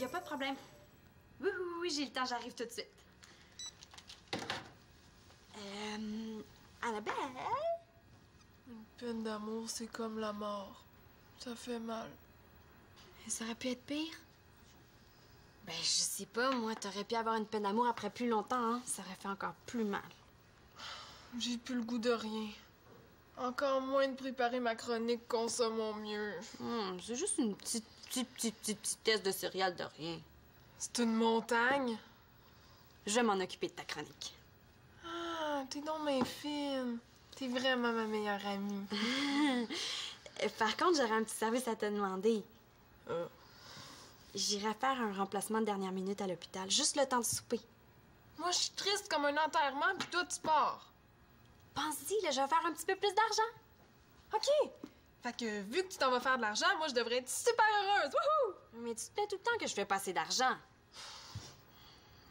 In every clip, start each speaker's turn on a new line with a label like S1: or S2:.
S1: y a pas de problème. Oui, oui, oui, j'ai le temps, j'arrive tout de suite. Annabelle?
S2: Une peine d'amour, c'est comme la mort. Ça fait mal.
S1: Ça aurait pu être pire. Ben, je sais pas, moi, t'aurais pu avoir une peine d'amour après plus longtemps, hein? Ça aurait fait encore plus mal.
S2: J'ai plus le goût de rien. Encore moins de préparer ma chronique Consommons mieux.
S1: C'est juste une petite test de céréales de rien.
S2: C'est une montagne?
S1: Je vais m'en occuper de ta chronique.
S2: Ah, t'es donc bien fine. T'es vraiment ma meilleure amie.
S1: Par contre, j'aurais un petit service à te demander. J'irai faire un remplacement de dernière minute à l'hôpital, juste le temps de souper.
S2: Moi, je suis triste comme un enterrement, puis toi, tu pars.
S1: Pense-y, là, je vais faire un petit peu plus d'argent.
S2: OK. Fait que, vu que tu t'en vas faire de l'argent, moi, je devrais être super heureuse. Wouhou!
S1: Mais tu te plains tout le temps que je fais pas assez d'argent.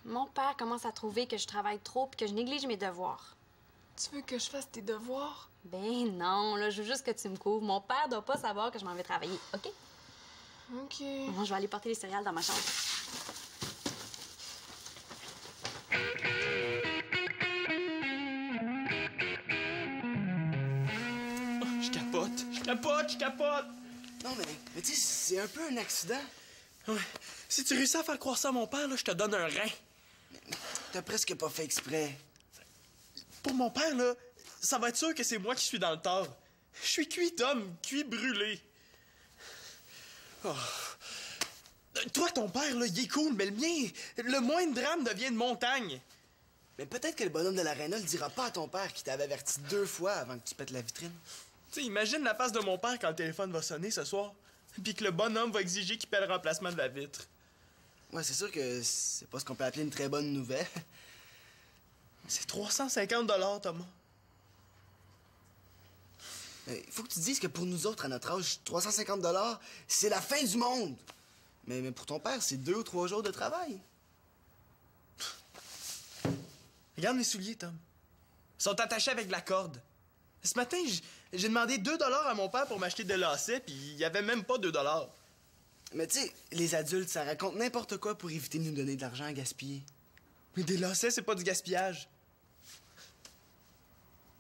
S1: Mon père commence à trouver que je travaille trop puis que je néglige mes devoirs.
S2: Tu veux que je fasse tes devoirs?
S1: Ben non, là, je veux juste que tu me couvres. Mon père doit pas savoir que je m'en vais travailler, OK?
S2: OK.
S1: Bon, je vais aller porter les céréales dans ma chambre.
S3: Je capote!
S4: Non, mais tu sais, c'est un peu un accident.
S3: Ouais. Si tu réussis à faire croire ça à mon père, là, je te donne un rein.
S4: T'as presque pas fait exprès.
S3: Pour mon père, là, ça va être sûr que c'est moi qui suis dans le tort. Je suis cuit, Tom, cuit brûlé. Oh. Toi, ton père, là, il est cool, mais le mien, le moindre drame devient une montagne.
S4: Mais peut-être que le bonhomme de l'aréna le dira pas à ton père qui t'avait averti 2 fois avant que tu pètes la vitrine.
S3: Tu sais, imagine la face de mon père quand le téléphone va sonner ce soir, puis que le bonhomme va exiger qu'il paie le remplacement de la vitre.
S4: Ouais, c'est sûr que c'est pas ce qu'on peut appeler une très bonne nouvelle.
S3: C'est 350 Thomas.
S4: Il faut que tu te dises que pour nous autres, à notre âge, 350 c'est la fin du monde. Mais pour ton père, c'est 2 ou 3 jours de travail.
S3: Regarde mes souliers, Tom. Ils sont attachés avec de la corde. Ce matin, j'ai demandé 2 à mon père pour m'acheter des lacets, puis il y avait même pas 2
S4: Mais tu sais, les adultes, ça raconte n'importe quoi pour éviter de nous donner de l'argent à gaspiller.
S3: Mais des lacets, c'est pas du gaspillage.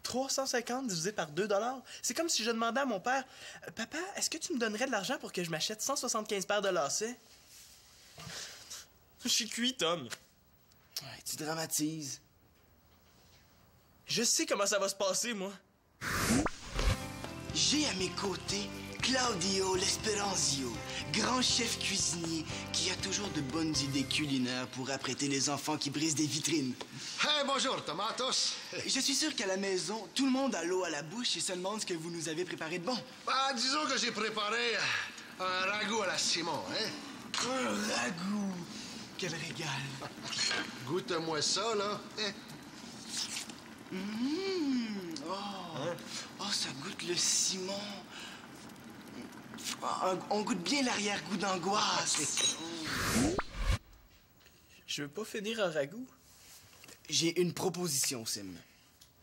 S3: 350 divisé par 2 c'est comme si je demandais à mon père « Papa, est-ce que tu me donnerais de l'argent pour que je m'achète 175 paires de lacets? » Je suis cuit, Tom.
S4: Ouais, tu dramatises.
S3: Je sais comment ça va se passer, moi.
S4: J'ai à mes côtés Claudio L'Esperanzio, grand chef cuisinier qui a toujours de bonnes idées culinaires pour apprêter les enfants qui brisent des vitrines.
S5: Hey, bonjour, Tomatos.
S4: Je suis sûr qu'à la maison, tout le monde a l'eau à la bouche et se demande ce que vous nous avez préparé de bon.
S5: Bah, disons que j'ai préparé un ragoût à la Simon, hein?
S4: Un ragoût! Quel régal!
S5: Goûte-moi ça, là. Hein?
S4: Oh. Hein? Oh, ça goûte le ciment. On goûte bien l'arrière-goût d'angoisse.
S3: Je veux pas finir un ragoût.
S4: J'ai une proposition, Sim.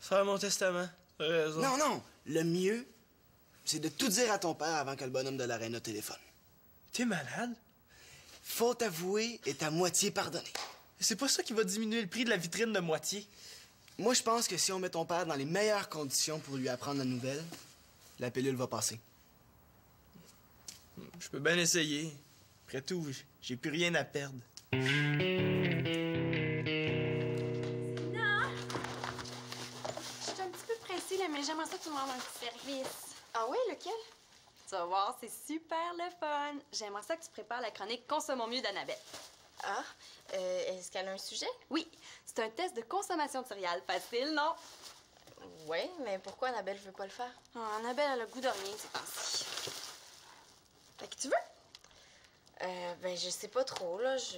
S3: Faire mon testament. T'as raison.
S4: Non. Le mieux, c'est de tout dire à ton père avant que le bonhomme de l'aréna téléphone.
S3: T'es malade?
S4: Faute avouée est à moitié pardonnée.
S3: C'est pas ça qui va diminuer le prix de la vitrine de moitié.
S4: Moi, je pense que si on met ton père dans les meilleures conditions pour lui apprendre la nouvelle, la pilule va passer.
S3: Je peux bien essayer. Après tout, j'ai plus rien à perdre.
S1: Non! Je suis un petit peu pressée, là, mais j'aimerais ça que tu me rendes un petit service. Ah oui, lequel? Tu vas voir, c'est super le fun. J'aimerais ça que tu prépares la chronique Consommons mieux d'Annabelle.
S6: Ah, est-ce qu'elle a un sujet?
S1: Oui, c'est un test de consommation de céréales. Facile, non?
S6: Oui, mais pourquoi Annabelle veut pas le faire?
S1: Ah, Annabelle, elle a le goût de rien ces temps-ci. Fait que tu veux?
S6: Ben, je sais pas trop, là. Je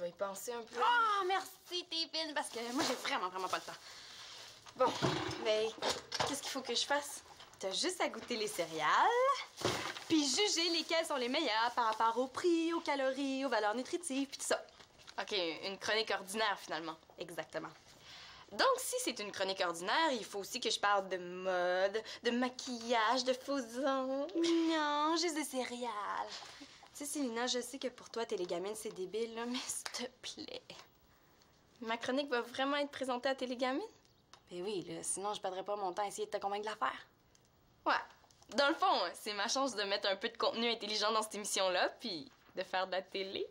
S6: vais y penser un peu.
S1: Ah, merci, t'es fine, parce que moi, j'ai vraiment pas le temps.
S6: Bon, mais qu'est-ce qu'il faut que je fasse?
S1: T'as juste à goûter les céréales, puis juger lesquelles sont les meilleures par rapport au prix, aux calories, aux valeurs nutritives, puis tout ça.
S6: OK, une chronique ordinaire, finalement.
S1: Exactement.
S6: Donc, si c'est une chronique ordinaire, il faut aussi que je parle de mode, de maquillage, de faux ongles.
S1: Non, juste des céréales. Tu Tu sais, Célina, je sais que pour toi, Télégamine, c'est débile, là, mais s'il te plaît.
S6: Ma chronique va vraiment être présentée à Télégamine?
S1: Ben oui, là, sinon je perdrais pas mon temps à essayer de te convaincre de la faire.
S6: Ouais. Dans le fond, c'est ma chance de mettre un peu de contenu intelligent dans cette émission-là, puis de faire de la télé.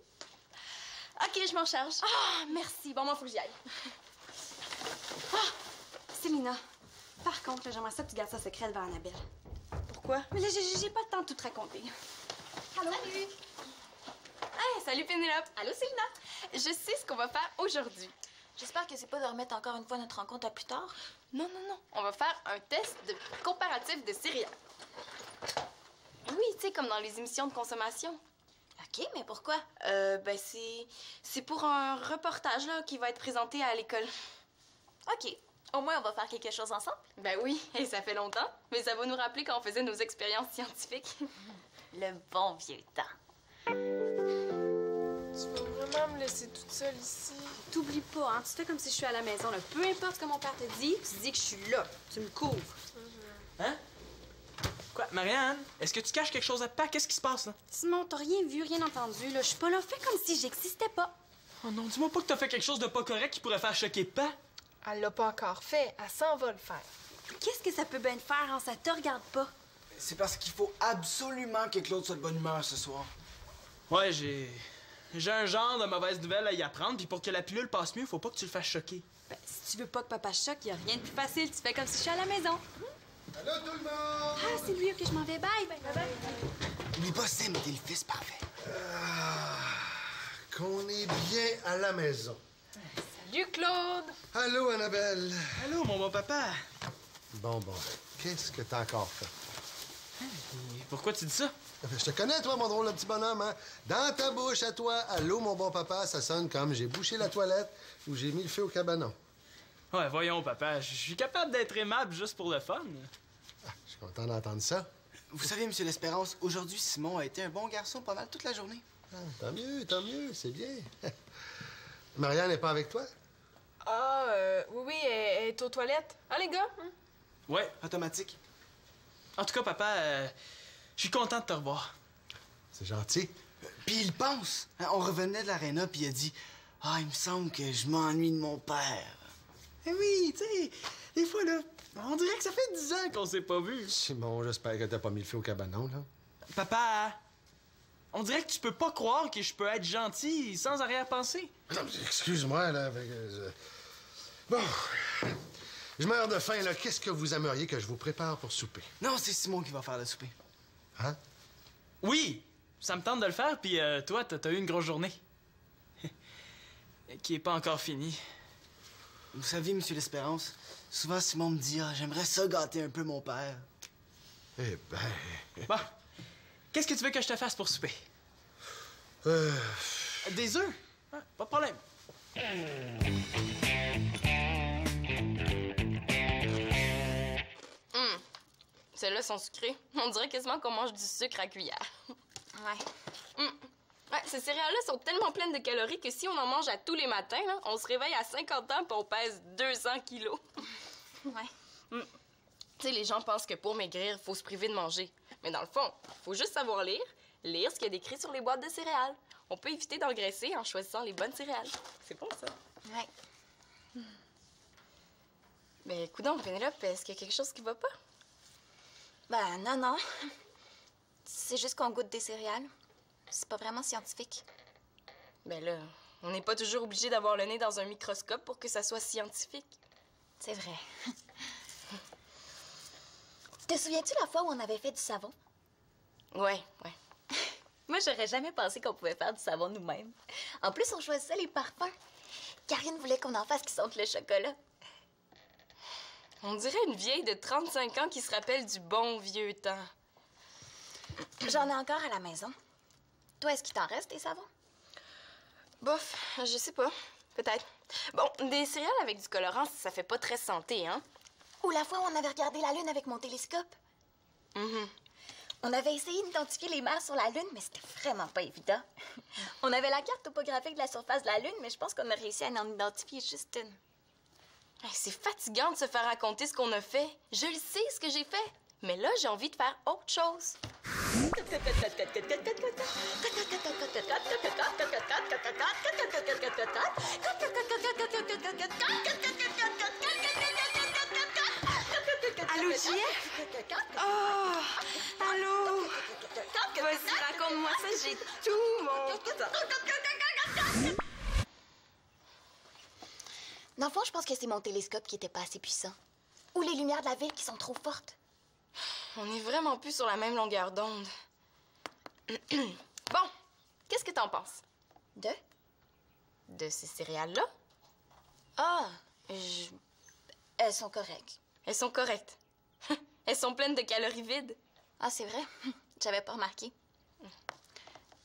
S6: OK, je m'en charge.
S1: Ah, merci. Bon, moi, faut que j'y aille. Ah! Célina, par contre, là, j'aimerais ça que tu gardes ça secret devant Annabelle.
S6: Pourquoi?
S1: Mais là, j'ai pas le temps de tout te raconter.
S6: Allô? Salut! Hey, salut Pénélope! Allô, Célina? Je sais ce qu'on va faire aujourd'hui.
S7: J'espère que c'est pas de remettre encore une fois notre rencontre à plus tard.
S6: Non, non, non. On va faire un test de comparatif de céréales. Oui, tu sais, comme dans les émissions de consommation.
S7: OK, mais pourquoi?
S6: Ben, c'est pour un reportage, là, qui va être présenté à l'école.
S7: OK. Au moins, on va faire quelque chose ensemble.
S6: Ben oui, et ça fait longtemps. Mais ça va nous rappeler quand on faisait nos expériences scientifiques.
S7: Le bon vieux temps.
S2: Tu vas vraiment me laisser toute seule ici?
S1: T'oublies pas, hein, tu fais comme si je suis à la maison, là. Peu importe ce que mon père te dit, tu dis que je suis là. Tu me couvres.
S3: Hein? Quoi, Marianne? Est-ce que tu caches quelque chose à pas? Qu'est-ce qui se passe, là?
S1: Simon, t'as rien vu, rien entendu, là. Je suis pas là. Fais comme si j'existais pas.
S3: Oh non, dis-moi pas que t'as fait quelque chose de pas correct qui pourrait faire choquer pas.
S2: Elle l'a pas encore fait. Elle s'en va le faire.
S1: Qu'est-ce que ça peut bien te faire, hein? Ça te regarde pas.
S4: C'est parce qu'il faut absolument que Claude soit de bonne humeur ce soir.
S3: Ouais, j'ai un genre de mauvaise nouvelle à y apprendre, puis pour que la pilule passe mieux, faut pas que tu le fasses choquer.
S1: Ben, si tu veux pas que papa choque, y a rien de plus facile. Tu fais comme si je suis à la maison.
S5: Allô, tout le monde!
S1: Ah, c'est lui, OK, je m'en vais. Bye, bye, bye, bye.
S4: Oublie pas, Sam, t'es le fils parfait.
S5: Qu'on est bien à la maison.
S2: Salut, Claude!
S5: Allô, Annabelle.
S3: Allô, mon bon papa.
S5: Bon, qu'est-ce que t'as encore fait?
S3: Et pourquoi tu dis ça?
S5: Je te connais, toi, mon drôle de petit bonhomme, hein? Dans ta bouche, à toi, allô, mon bon papa, ça sonne comme j'ai bouché la toilette ou j'ai mis le feu au cabanon.
S3: Ouais, voyons, papa, je suis capable d'être aimable juste pour le fun.
S5: Je suis content d'entendre ça.
S4: Vous savez, Monsieur L'Espérance, aujourd'hui, Simon a été un bon garçon pas mal toute la journée.
S5: Ah, tant mieux, c'est bien. Marianne n'est pas avec toi?
S2: Ah, oui, elle est aux toilettes. Ah, les gars?
S3: Ouais.
S4: Automatique.
S3: En tout cas, papa, je suis content de te revoir.
S5: C'est gentil.
S4: Puis il pense. Hein, on revenait de l'aréna, puis il a dit « Ah, il me semble que je m'ennuie de mon père. »
S3: Eh oui, tu sais, des fois, là, on dirait que ça fait 10 ans qu'on s'est pas vus.
S5: Simon, j'espère que t'as pas mis le feu au cabanon, là.
S3: Papa, on dirait que tu peux pas croire que je peux être gentil sans arrière-pensée.
S5: Non, mais excuse-moi, là. Bon. Je meurs de faim, là. Qu'est-ce que vous aimeriez que je vous prépare pour souper?
S4: Non, c'est Simon qui va faire le souper.
S5: Hein?
S3: Oui, ça me tente de le faire, puis toi, t'as eu une grosse journée. Qui est pas encore finie.
S4: Vous savez, Monsieur L'Espérance, souvent Simon me dit « Ah, j'aimerais ça gâter un peu mon père. »
S5: Eh ben...
S3: Bon, qu'est-ce que tu veux que je te fasse pour souper? Des œufs? Ah, pas de problème.
S6: Celles-là sont sucrées. On dirait quasiment qu'on mange du sucre à cuillère.
S7: Ouais.
S6: Ouais, ces céréales-là sont tellement pleines de calories que si on en mange à tous les matins, là, on se réveille à 50 ans et on pèse 200 kilos.
S7: Ouais.
S6: Tu sais, les gens pensent que pour maigrir, il faut se priver de manger. Mais dans le fond, il faut juste savoir lire ce qu'il y a décrit sur les boîtes de céréales. On peut éviter d'engraisser en choisissant les bonnes céréales. C'est bon, ça?
S7: Ouais.
S6: Mais coudonc, Pénélope, est-ce qu'il y a quelque chose qui va pas?
S7: Ben, non. C'est juste qu'on goûte des céréales. C'est pas vraiment scientifique.
S6: Ben là, on n'est pas toujours obligé d'avoir le nez dans un microscope pour que ça soit scientifique.
S7: C'est vrai. Te souviens-tu la fois où on avait fait du savon?
S6: Ouais.
S7: Moi, j'aurais jamais pensé qu'on pouvait faire du savon nous-mêmes. En plus, on choisissait les parfums. Karine voulait qu'on en fasse qui sentent le chocolat.
S6: On dirait une vieille de 35 ans qui se rappelle du bon vieux temps.
S7: J'en ai encore à la maison. Toi, est-ce qu'il t'en reste des savons?
S6: Bof, je sais pas. Peut-être. Bon, des céréales avec du colorant, ça fait pas très santé, hein?
S7: Ou la fois où on avait regardé la Lune avec mon télescope. On avait essayé d'identifier les mers sur la Lune, mais c'était vraiment pas évident. On avait la carte topographique de la surface de la Lune, mais je pense qu'on a réussi à en identifier juste une.
S6: Hey, c'est fatigant de se faire raconter ce qu'on a fait. Je le sais, ce que j'ai fait. Mais là, j'ai envie de faire autre chose.
S1: Allô, JF? Oh! Allô? Vas-y, raconte-moi ça, j'ai tout mon temps.
S7: Dans le fond, je pense que c'est mon télescope qui était pas assez puissant. Ou les lumières de la ville qui sont trop fortes.
S6: On est vraiment plus sur la même longueur d'onde. Bon, qu'est-ce que t'en penses? De ces céréales-là?
S7: Ah, elles sont correctes.
S6: Elles sont correctes. Elles sont pleines de calories vides.
S7: Ah, c'est vrai? J'avais pas remarqué.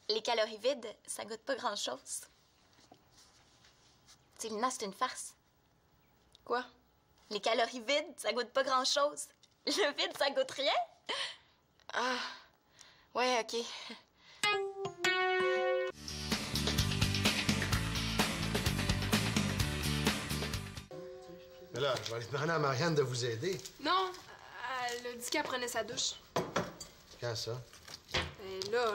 S7: Les calories vides, ça goûte pas grand-chose. Lina, c'est une farce.
S6: Quoi?
S7: Les calories vides, ça goûte pas grand-chose. Le vide, ça goûte rien.
S6: Ah, ouais, OK.
S5: Mais là, je vais aller demander à Marianne de vous aider.
S2: Non, elle a dit qu'elle prenait sa douche.
S5: Quand ça?
S2: Et là,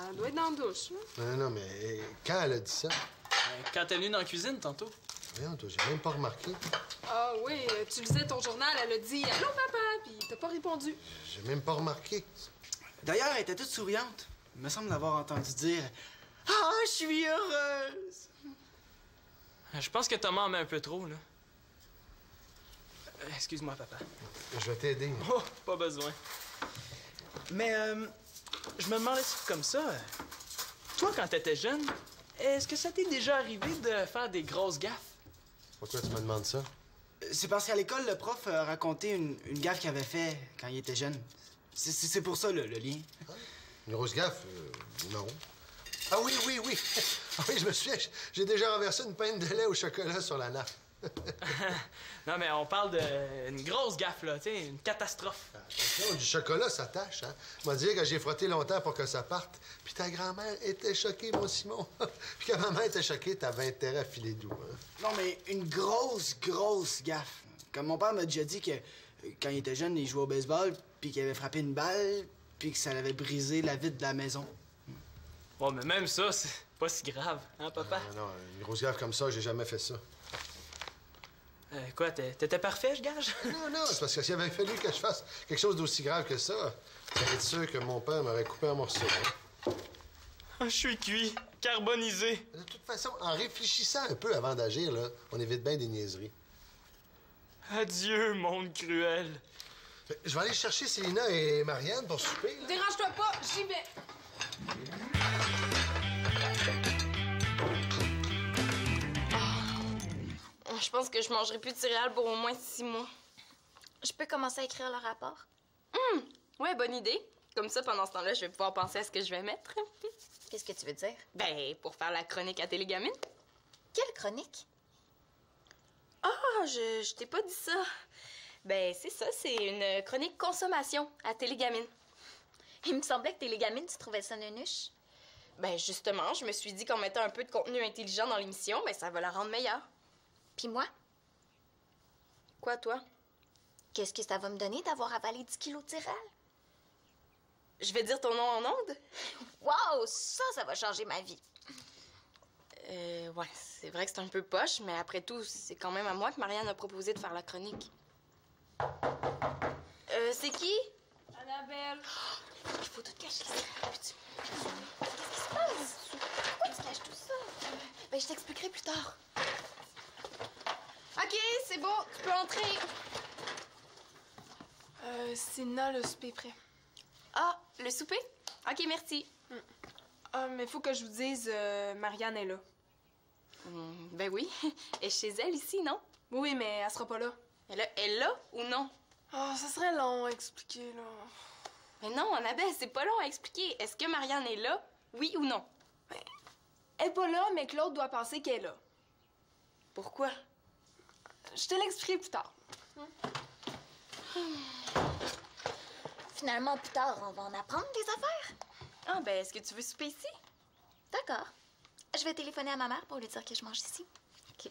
S2: elle doit être dans la douche. Là.
S5: Non, mais quand elle a dit ça?
S3: Quand t'es venue dans la cuisine tantôt.
S5: Voyons, toi, j'ai même pas remarqué.
S2: Ah oui, tu lisais ton journal, elle a dit « Allô, papa », puis t'as pas répondu.
S5: J'ai même pas remarqué.
S4: D'ailleurs, elle était toute souriante. Il me semble l'avoir entendu dire « Ah, je suis heureuse! »
S3: Je pense que Thomas en met un peu trop, là. Excuse-moi, papa.
S5: Je vais t'aider.
S3: Oh, pas besoin. Mais, je me demandais si comme ça, toi, quand t'étais jeune, est-ce que ça t'est déjà arrivé de faire des grosses gaffes?
S5: Pourquoi tu me demandes ça?
S4: C'est parce qu'à l'école, le prof a raconté une gaffe qu'il avait fait quand il était jeune. C'est pour ça, le lien.
S5: Une grosse gaffe? Non. Ah oui. Ah oui, je me souviens, j'ai déjà renversé une pinte de lait au chocolat sur la nappe.
S3: Non, mais on parle d'une grosse gaffe, là, tu sais, une catastrophe.
S5: Attention, du chocolat, ça tâche, hein? Je m'a dit que j'ai frotté longtemps pour que ça parte. Puis ta grand-mère était choquée, mon Simon. Puis quand maman était choquée, t'avais intérêt à filer doux, hein?
S4: Non, mais une grosse gaffe. Comme mon père m'a déjà dit que quand il était jeune, il jouait au baseball, puis qu'il avait frappé une balle, puis que ça l'avait brisé la vitre de la maison.
S3: Bon, mais même ça, c'est pas si grave, hein, papa?
S5: Non, une grosse gaffe comme ça, j'ai jamais fait ça.
S3: Quoi, t'étais parfait, je gage?
S5: Non, c'est parce que s'il avait fallu que je fasse quelque chose d'aussi grave que ça, ça va être sûr que mon père m'aurait coupé en morceaux. Hein?
S3: Je suis cuit, carbonisé.
S5: De toute façon, en réfléchissant un peu avant d'agir, là, on évite bien des niaiseries.
S3: Adieu, monde cruel.
S5: Je vais aller chercher Célina et Marianne pour souper. Là.
S2: Dérange-toi pas, j'y vais.
S6: Je pense que je mangerai plus de céréales pour au moins 6 mois.
S7: Je peux commencer à écrire le rapport?
S6: Ouais, bonne idée. Comme ça, pendant ce temps-là, je vais pouvoir penser à ce que je vais mettre.
S7: Qu'est-ce que tu veux dire?
S6: Ben, pour faire la chronique à Télégamine.
S7: Quelle chronique?
S6: Ah, je t'ai pas dit ça. Ben, c'est ça, c'est une chronique consommation à Télégamine.
S7: Il me semblait que Télégamine, tu trouvais ça nunuche.
S6: Ben, justement, je me suis dit qu'en mettant un peu de contenu intelligent dans l'émission, ben, ça va la rendre meilleure.
S7: Puis moi?
S6: Quoi, toi?
S7: Qu'est-ce que ça va me donner d'avoir avalé 10 kilos de céréales?
S6: Je vais dire ton nom en ondes?
S7: Wow, ça va changer ma vie.
S6: Ouais, c'est vrai que c'est un peu poche, mais après tout, c'est quand même à moi que Marianne a proposé de faire la chronique. C'est qui?
S2: Annabelle.
S7: Il faut tout cacher ça. Qu'est-ce qui se passe? Pourquoi tu caches tout ça? Ben, je t'expliquerai plus tard.
S2: OK, c'est bon, tu peux entrer. Célina, le souper est prêt.
S6: Ah, le souper? OK, merci.
S2: Ah, mais faut que je vous dise, Marianne est là.
S6: Ben oui. Elle est chez elle ici, non?
S2: Oui, mais elle sera pas là.
S6: Elle est là ou non?
S2: Ah, ça serait long à expliquer, là.
S6: Mais non, Annabelle, c'est pas long à expliquer. Est-ce que Marianne est là, oui ou non?
S2: Elle est pas là, mais Claude doit penser qu'elle est là.
S6: Pourquoi?
S2: Je te l'expliquerai plus tard.
S7: Finalement, plus tard, on va en apprendre des affaires.
S6: Ah, ben, est-ce que tu veux souper ici?
S7: D'accord. Je vais téléphoner à ma mère pour lui dire que je mange ici.
S6: OK.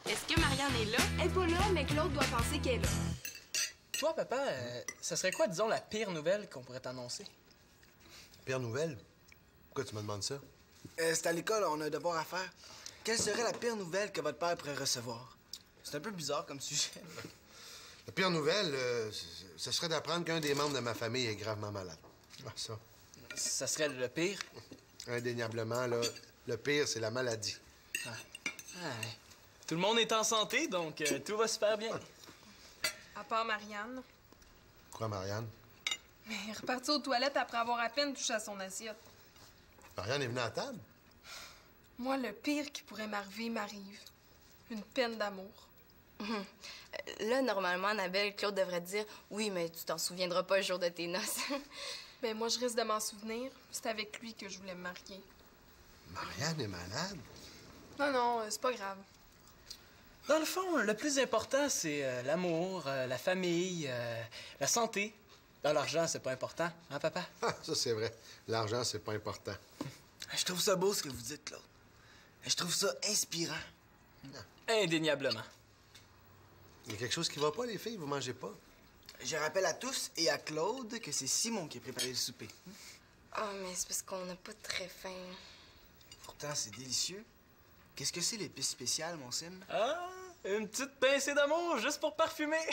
S6: Est-ce que Marianne est là?
S2: Elle est pas là, mais Claude doit penser qu'elle est là.
S8: toi, papa, ça serait quoi, disons, la pire nouvelle qu'on pourrait t'annoncer?
S5: Pire nouvelle? Pourquoi tu me demandes ça?
S9: C'est à l'école, on a un devoir à faire. Quelle serait la pire nouvelle que votre père pourrait recevoir? C'est un peu bizarre comme sujet.
S5: La pire nouvelle, ce serait d'apprendre qu'un des membres de ma famille est gravement malade. Ah, ça.
S8: Ça serait le pire?
S5: Indéniablement, là, le pire, c'est la maladie.
S8: Ah. Ah, tout le monde est en santé, donc tout va super bien.
S2: À part Marianne.
S5: Quoi, Marianne?
S2: Mais elle est repartie aux toilettes après avoir à peine touché à son assiette.
S5: Marianne est venue à table?
S2: Moi, le pire qui pourrait m'arriver m'arrive. Une peine d'amour.
S6: Là, normalement, Annabelle, Claude devrait te dire « Oui, mais tu t'en souviendras pas le jour de tes noces. »
S2: Ben moi, je risque de m'en souvenir. C'est avec lui que je voulais me marier.
S5: Marianne est malade?
S2: Non, c'est pas grave.
S8: Dans le fond, le plus important, c'est l'amour, la famille, la santé. Dans l'argent, c'est pas important, hein, papa?
S5: Ah, ça, c'est vrai. L'argent, c'est pas important.
S9: Je trouve ça beau, ce que vous dites, Claude. Je trouve ça inspirant.
S8: Indéniablement.
S5: Il y a quelque chose qui va pas, les filles? Vous mangez pas?
S9: Je rappelle à tous et à Claude que c'est Simon qui a préparé le souper.
S6: Ah, mais c'est parce qu'on n'a pas très faim.
S9: Pourtant, c'est délicieux. Qu'est-ce que c'est l'épice spéciale, mon Sim?
S8: Ah, une petite pincée d'amour juste pour parfumer.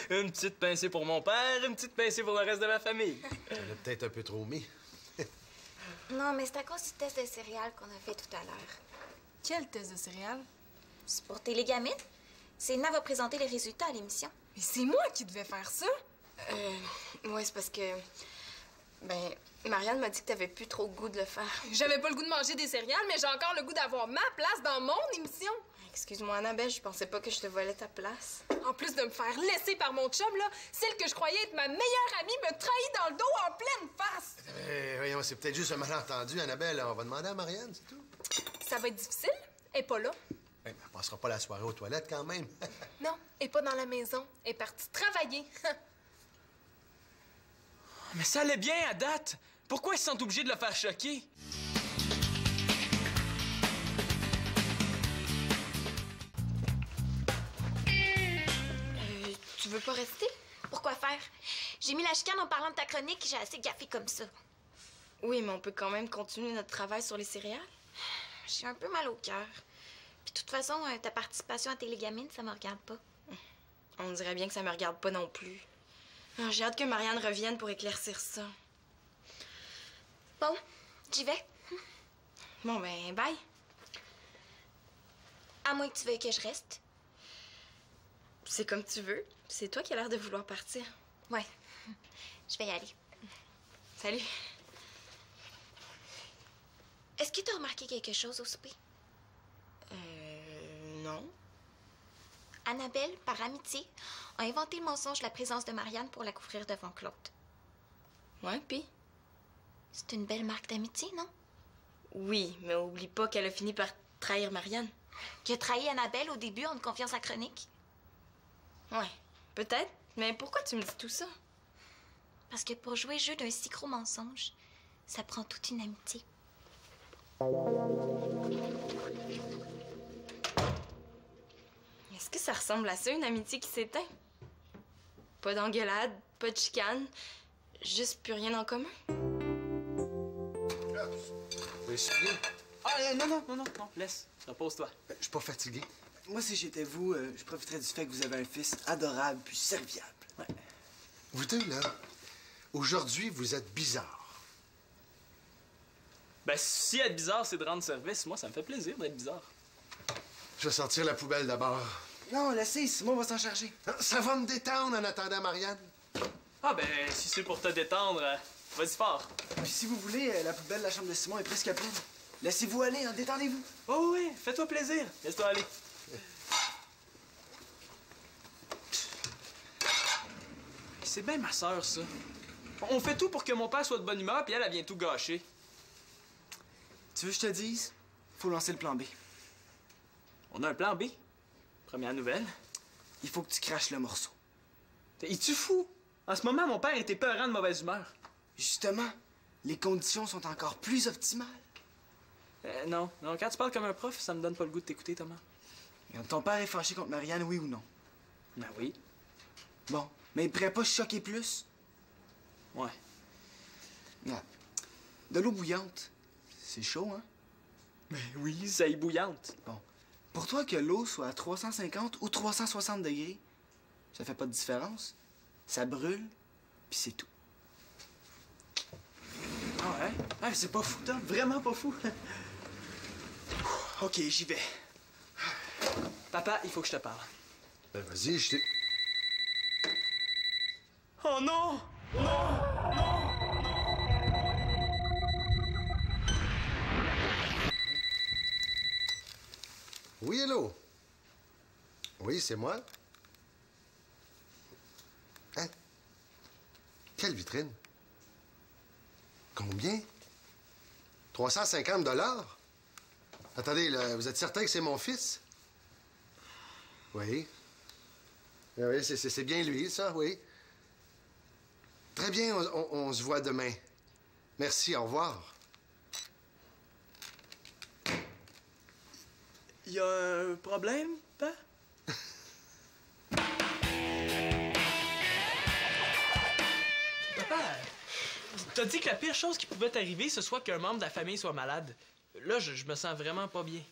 S8: Une petite pincée pour mon père, une petite pincée pour le reste de ma famille.
S5: On a peut-être un peu trop mis.
S7: Non, mais c'est à cause du test de céréales qu'on a fait tout à l'heure.
S2: Quel test de céréales?
S7: C'est pour tes gamines. Céline va présenter les résultats à l'émission.
S2: Mais c'est moi qui devais faire ça?
S6: Ouais, c'est parce que... Ben, Marianne m'a dit que t'avais plus trop le goût de le faire.
S2: J'avais pas le goût de manger des céréales, mais j'ai encore le goût d'avoir ma place dans mon émission.
S6: Excuse-moi, Annabelle, je pensais pas que je te volais ta place.
S2: En plus de me faire laisser par mon chum, là, celle que je croyais être ma meilleure amie me trahit dans le dos en pleine face.
S5: Voyons, c'est peut-être juste un malentendu, Annabelle. On va demander à Marianne, c'est tout.
S2: Ça va être difficile. Elle est pas là.
S5: Elle passera pas la soirée aux toilettes, quand même.
S2: Non, elle est pas dans la maison. Elle est partie travailler.
S8: Mais ça allait bien à date. Pourquoi ils se sentent obligés de le faire choquer?
S6: Tu veux pas rester?
S7: Pourquoi faire? J'ai mis la chicane en parlant de ta chronique et j'ai assez gaffé comme ça.
S6: Oui, mais on peut quand même continuer notre travail sur les céréales.
S7: J'ai un peu mal au cœur. Puis de toute façon, ta participation à Télégamine, ça me regarde pas.
S6: On dirait bien que ça me regarde pas non plus. Alors, j'ai hâte que Marianne revienne pour éclaircir ça.
S7: Bon, j'y vais.
S6: Bon, ben, bye.
S7: À moins que tu veuilles que je reste.
S6: C'est comme tu veux. C'est toi qui as l'air de vouloir partir.
S7: Ouais, je vais y aller.
S6: Salut.
S7: Est-ce que tu as remarqué quelque chose au souper?
S6: Non.
S7: Annabelle, par amitié, a inventé le mensonge de la présence de Marianne pour la couvrir devant Claude.
S6: Ouais, pis?
S7: C'est une belle marque d'amitié, non?
S6: Oui, mais oublie pas qu'elle a fini par trahir Marianne.
S7: Qui a trahi Annabelle au début en te confiant sa chronique?
S6: Ouais, peut-être. Mais pourquoi tu me dis tout ça?
S7: Parce que pour jouer le jeu d'un si gros mensonge, ça prend toute une amitié.
S6: Est-ce que ça ressemble à ça, une amitié qui s'éteint? Pas d'engueulade, pas de chicane, juste plus rien en commun?
S5: Je suis fatigué.
S8: Ah, non, laisse. Repose-toi.
S5: Je suis pas fatigué.
S9: Moi, si j'étais vous, je profiterais du fait que vous avez un fils adorable puis serviable.
S8: Ouais.
S5: Vous deux, là, aujourd'hui, vous êtes bizarres.
S8: Ben, si être bizarre, c'est de rendre service, moi, ça me fait plaisir d'être bizarre.
S5: Je vais sortir la poubelle d'abord.
S9: Non, laissez, Simon va s'en charger.
S5: Ça va me détendre en attendant Marianne.
S8: Ah, ben, si c'est pour te détendre, vas-y fort.
S9: Puis si vous voulez, la poubelle de la chambre de Simon est presque pleine. Laissez-vous aller, hein, détendez-vous.
S8: Oh oui, fais-toi plaisir. Laisse-toi aller. C'est bien ma sœur, ça. On fait tout pour que mon père soit de bonne humeur, puis elle vient tout gâcher.
S9: Tu veux que je te dise? Faut lancer le plan B.
S8: On a un plan B. Première nouvelle.
S9: Il faut que tu craches le morceau.
S8: Es-tu fou? En ce moment, mon père était peurant de mauvaise humeur.
S9: Justement, les conditions sont encore plus optimales.
S8: Non, quand tu parles comme un prof, ça me donne pas le goût de t'écouter, Thomas.
S9: Ton père est fâché contre Marianne, oui ou non?
S8: Ben oui.
S9: Bon, Mais il pourrait pas choquer plus?
S8: Ouais.
S9: Regarde. De l'eau bouillante. C'est chaud, hein?
S8: Ben oui, ça est bouillante.
S9: Bon. Pour toi, que l'eau soit à 350 ou 360 degrés, ça fait pas de différence. Ça brûle, puis c'est tout.
S8: Ah ouais? Ah, c'est pas fou, Tom. Vraiment pas fou. OK, j'y vais. Papa, il faut que je te parle.
S5: Ben, vas-y, je t'ai...
S8: Oh non!
S5: Oui, hello. Oui, c'est moi. Hein? Quelle vitrine? Combien? 350 $? Attendez, là, vous êtes certain que c'est mon fils? Oui. Oui, c'est bien lui, ça, oui. Très bien, on se voit demain. Merci, au revoir.
S8: Il y a un problème, papa? Papa, t'as dit que la pire chose qui pouvait t'arriver, ce soit qu'un membre de la famille soit malade. Là, je me sens vraiment pas bien.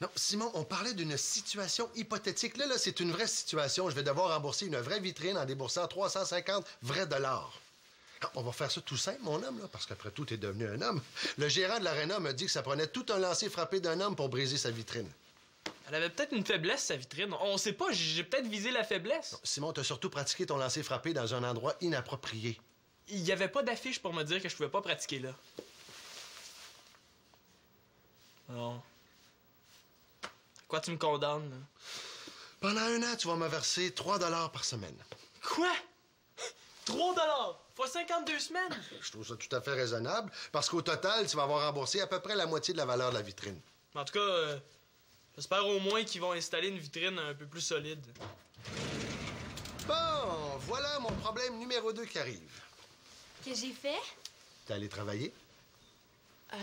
S5: Non, Simon, on parlait d'une situation hypothétique. Là, c'est une vraie situation. Je vais devoir rembourser une vraie vitrine en déboursant 350 vrais $. On va faire ça tout simple, mon homme, là, parce qu'après tout, t'es devenu un homme. Le gérant de l'aréna m'a dit que ça prenait tout un lancer frappé d'un homme pour briser sa vitrine.
S8: Elle avait peut-être une faiblesse, sa vitrine. On sait pas, j'ai peut-être visé la faiblesse.
S5: Non, Simon, t'as surtout pratiqué ton lancer frappé dans un endroit inapproprié.
S8: Il y avait pas d'affiche pour me dire que je pouvais pas pratiquer là. Non. Quoi, tu me condamnes, là?
S5: Pendant 1 an, tu vas me verser 3 $ par semaine.
S8: Quoi? 3 $ fois 52 semaines?
S5: Je trouve ça tout à fait raisonnable, parce qu'au total, tu vas avoir remboursé à peu près la moitié de la valeur de la vitrine.
S8: En tout cas, j'espère au moins qu'ils vont installer une vitrine un peu plus solide.
S5: Bon, voilà mon problème numéro 2 qui arrive.
S1: Que j'ai fait?
S5: T'es allé travailler?
S1: Ouais,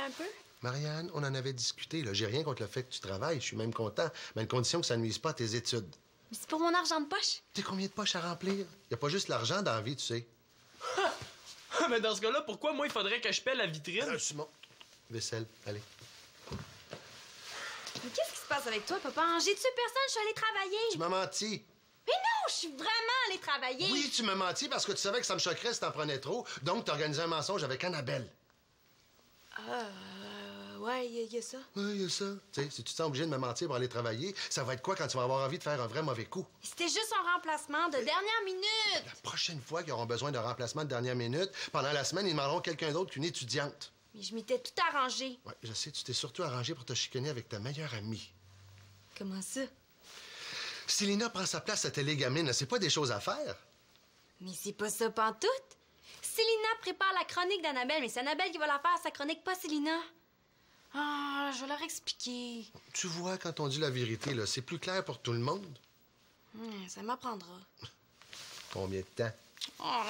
S1: un peu.
S5: Marianne, on en avait discuté, là. J'ai rien contre le fait que tu travailles, je suis même content, mais à une condition que ça ne nuise pas à tes études.
S1: Mais c'est pour mon argent de poche.
S5: T'as combien de poches à remplir? Y a pas juste l'argent dans la vie, tu sais.
S8: Mais dans ce cas-là, pourquoi moi il faudrait que je paie la vitrine?
S5: Simon, vaisselle, allez.
S1: Mais qu'est-ce qui se passe avec toi, papa? J'ai tué personne, je suis allée travailler.
S5: Tu m'as menti.
S1: Mais non, je suis vraiment allée travailler.
S5: Oui, tu m'as menti parce que tu savais que ça me choquerait si t'en prenais trop, donc t'as organisé un mensonge avec Annabelle.
S1: Ouais, il y a ça.
S5: Oui, il y a ça. Tu sais, si tu te sens obligé de me mentir pour aller travailler, ça va être quoi quand tu vas avoir envie de faire un vrai mauvais coup?
S1: C'était juste un remplacement de dernière minute.
S5: La prochaine fois qu'ils auront besoin d'un remplacement de dernière minute, pendant la semaine, ils demanderont quelqu'un d'autre qu'une étudiante.
S1: Mais je m'étais tout arrangé.
S5: Ouais, je sais, tu t'es surtout arrangé pour te chicaner avec ta meilleure amie.
S1: Comment ça?
S5: Célina prend sa place à Télégamine, c'est pas des choses à faire.
S1: Mais c'est pas ça pantoute. Célina prépare la chronique d'Annabelle, mais c'est Annabelle qui va la faire, sa chronique, pas Célina. Ah, je vais leur expliquer.
S5: Tu vois, quand on dit la vérité, là, c'est plus clair pour tout le monde.
S1: Ça m'apprendra.
S5: Combien de temps?
S1: Oh.